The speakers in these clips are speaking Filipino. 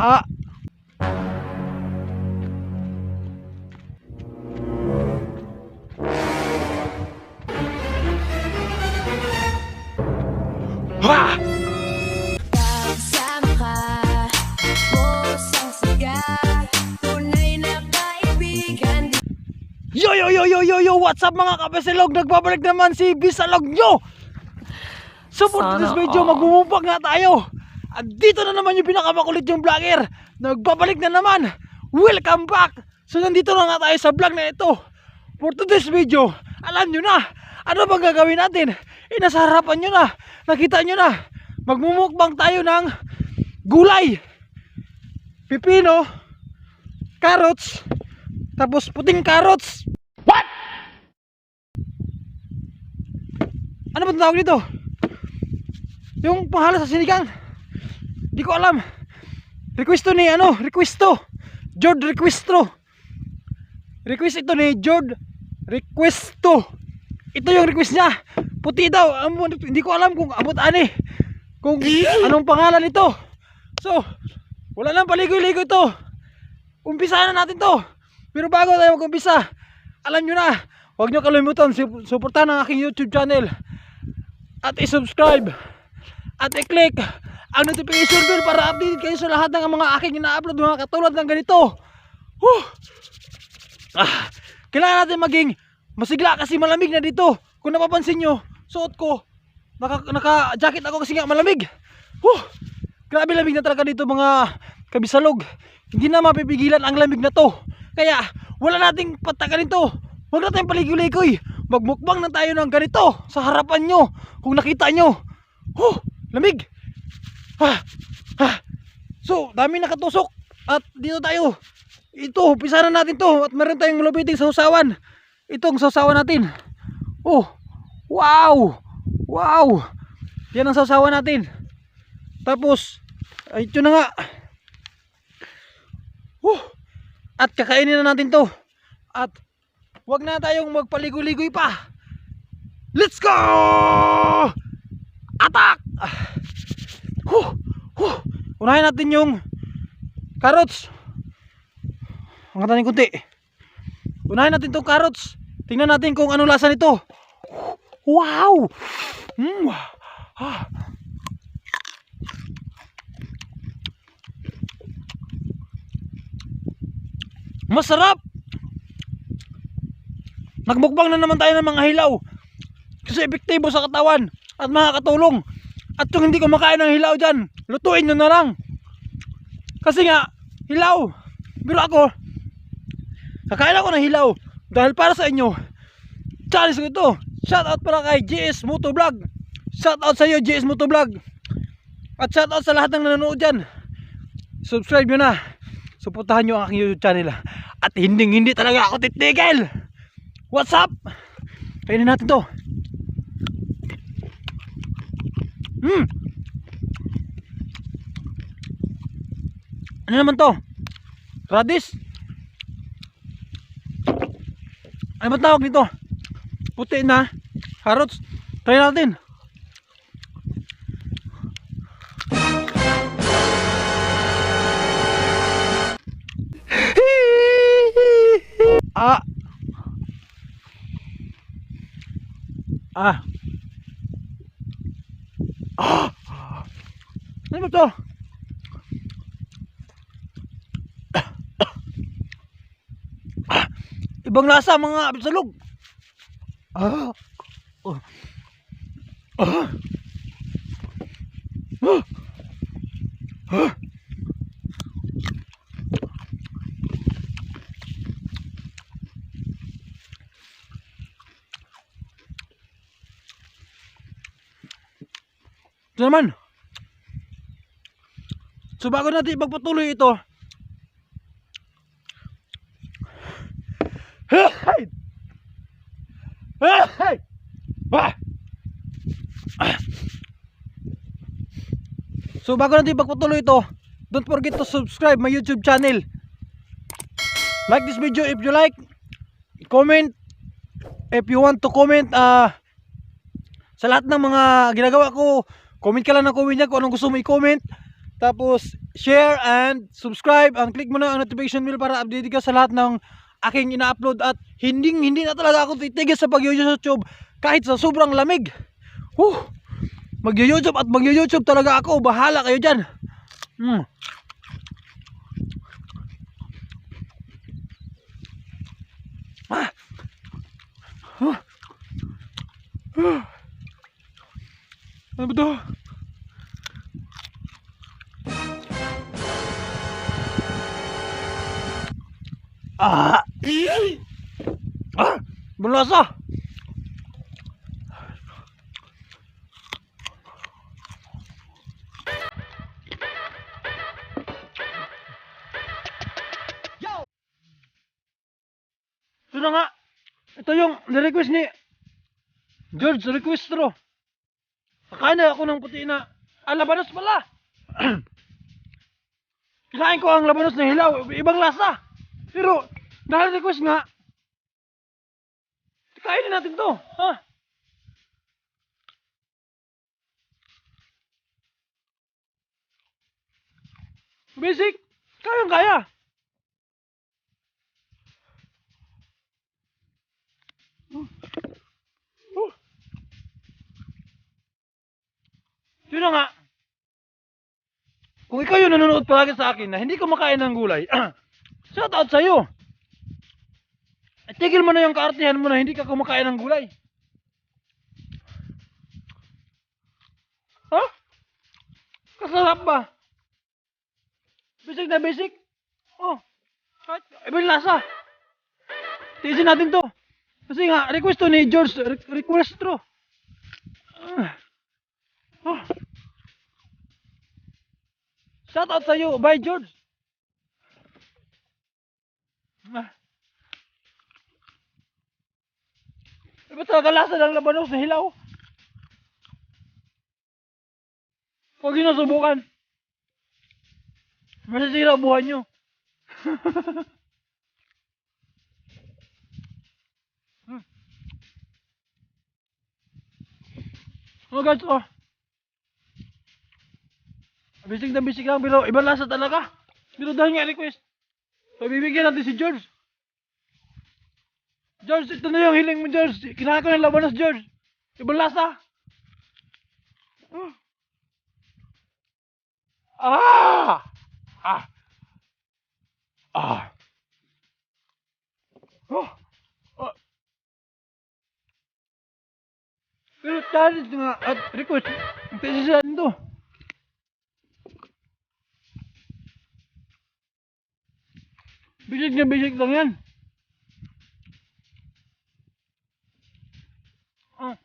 Ah, ha! Kasama ka, pusang sigat, tunay na kaibigan. Yo, what's up mga kabesilog? Nagbabalik naman si Bisalog nyo. So for this video, magmumupag nga tayo. At dito na naman yung pinakamakulit yung vlogger. Nagbabalik na naman. Welcome back. So nandito na nga tayo sa vlog na ito. For today's video, alam nyo na, ano bang gagawin natin? Nasa harapan nyo na, nakita nyo na. Magmumukbang tayo ng gulay, pipino, carrots, tapos puting carrots. What? Ano ba tawag dito? Yung pangalan sa sinigang, di ko alam. Requesto ni requesto Jord Requesto. Request ito ni Jord Requesto. Ito yung request niya. Puti daw. Hindi ko alam kung abot ani, kung anong pangalan nito. So wala lang paligoy-ligoy to. Umpisahan na natin to. Pero bago tayo mag-umpisa, alam nyo na, huwag nyo kalimutan suportahan ang aking YouTube channel at i-subscribe at i-click ang notification bell para updated kayo sa lahat ng mga aking ina-upload, mga katulad ng ganito. Kailangan natin maging masigla kasi malamig na dito. Kung napapansin nyo, suot ko, naka-jacket ako kasi nga malamig. Grabe lamig na talaga dito mga kabisalog. Hindi na mapipigilan ang lamig na to. Kaya wala nating patagalin to. Huwag natin paligoy-ligoy. Magmukbang na tayo ng ganito sa harapan nyo. Kung nakita nyo, lamig. So dami nakatusok. At dito tayo. Ito, pisahan natin to. At meron tayong lubiting sausawan. Itong sausawan natin. Wow. Yan ang sausawan natin. Tapos ito na nga. At kakainin na natin to. At wag na tayong magpaligoy-ligoy pa. Let's go! Attack! Unahin natin yung carrots. Angatan natin kunti. Unahin natin tong carrots. Tingnan natin kung anong lasa nito. Wow! Masarap! Nagmukbang na naman tayo ng mga hilaw. Kasi epektibo sa katawan at makakatulong. At yung hindi kumakain ng hilaw dyan, lutuin nyo na lang. Kasi nga, hilaw. Pero ako, kakain ako ng hilaw. Dahil para sa inyo, challenge ko ito. Shout out para kay JS Motovlog. Shout out sa iyo JS Motovlog. At shout out sa lahat ng nanonood dyan. Subscribe nyo na. Suportahan nyo ang aking YouTube channel. At hindi talaga ako titigil. What's up? Kainin natin to. Ano naman to? Radish? Ano ba tawag nito? Puti na carrots. Try natin. Ano ba to? Ibang lasa mga abisalog. Ito naman. So bago natin ipagpatuloy ito, don't forget to subscribe my YouTube channel. Like this video if you like. Comment if you want to comment. Sa lahat ng mga ginagawa ko, comment ka lang ng comment niya kung anong gusto mo i-comment. Tapos, share and subscribe. And click mo na ang notification bell para update ka sa lahat ng aking ina-upload. At hindi na talaga ako titigil sa pag-YouTube kahit sa sobrang lamig. Mag-YouTube at mag-YouTube talaga ako. Bahala kayo dyan. Ano ba to? Ah! Malasa! Ito na nga. Ito yung nirequest ni George Requestro. Kakain na ako ng puti na labanos pala. Kinain ko ang labanos na hilaw. Ibang lasa. Pero dahil request nga, kainin natin to. Ha? Basic. Kaya. Yun na nga. Kung ikaw yung nanonood palagi sa akin na hindi kumakain ng gulay, shout out sa'yo. Tigil mo na yung kaartihan mo na hindi ka kumakain ng gulay. Ha? Kasarap ba? Basic na basic. Oh, kahit ibang lasa. Tiisin natin to. Kasi nga, request to ni George Requestro. Shout out sa'yo. Bye, George. Iba talaga lasa ng labanos na hilaw. Huwag nyo nasubukan. Masisira ang buhay nyo. Oh guys, oh. Bisig na bisig lang, pero ibang lasa talaga. Pero dahil nga request, pabibigyan natin si George. George, ito na yung hiling mo, George. Kinain ko ng labanos, George. Ibang lasa. Ah! Ah! Ah! Oh! Oh! Pero challenge nga at request. Pwede sila nito. Bisig na bisig lang yan. Ah.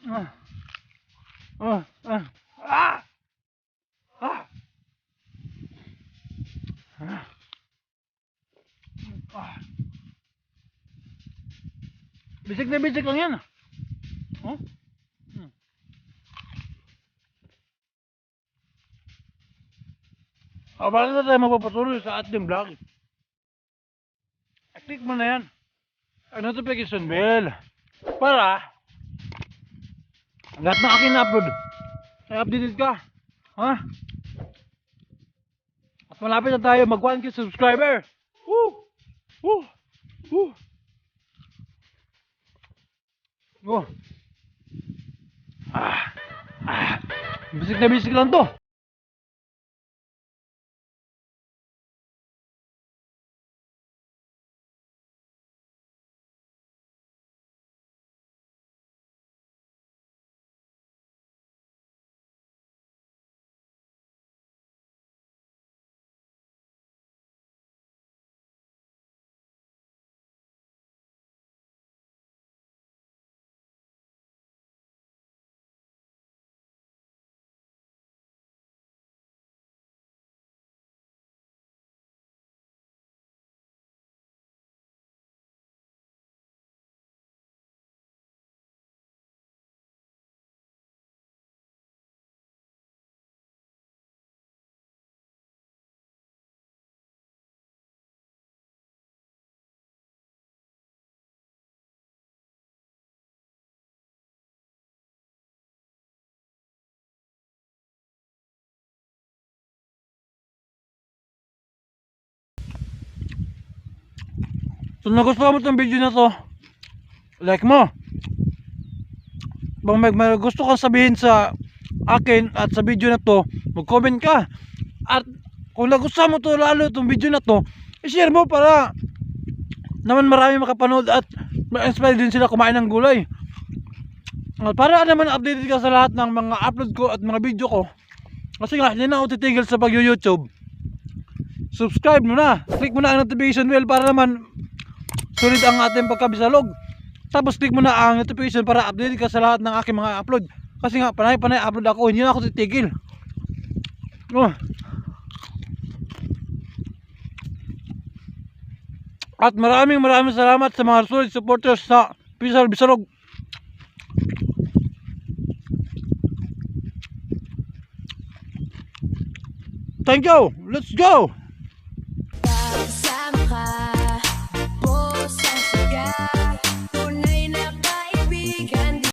Ah. Ah. Ah. Ah. Ah. Ah. Ah. Bisig na bisig lang yan. Oh? Paano na tayo magpapatuloy sa ating vlog? Click mo na yan. Ang notification bell. Para lahat na akin na-upload ay updated ka. Ha? At malapit na tayo mag 1K subscriber. Woo! Woo! Woo! Oh. Bisig na bisig lang to. Kung nagustuhan mo itong video na to, like mo. Kung may gusto kang sabihin sa akin at sa video na to, mag-comment ka. At kung nagustuhan mo to lalo itong video na to, i-share mo para naman marami makapanood at ma-inspire din sila kumain ng gulay. At para naman updated ka sa lahat ng mga upload ko at mga video ko. Kasi nga, hindi na ako titigil sa pag-YouTube. Subscribe mo na. Click mo na ang notification bell para naman sulit ang ating pagkabisalog. Tapos click mo na ang notification para update ka sa lahat ng aking mga upload. Kasi nga, panay-panay upload ako. Hindi na ako titigil. Oh. At maraming salamat sa mga solid supporters sa Pisal Bisalog. Thank you. Let's go.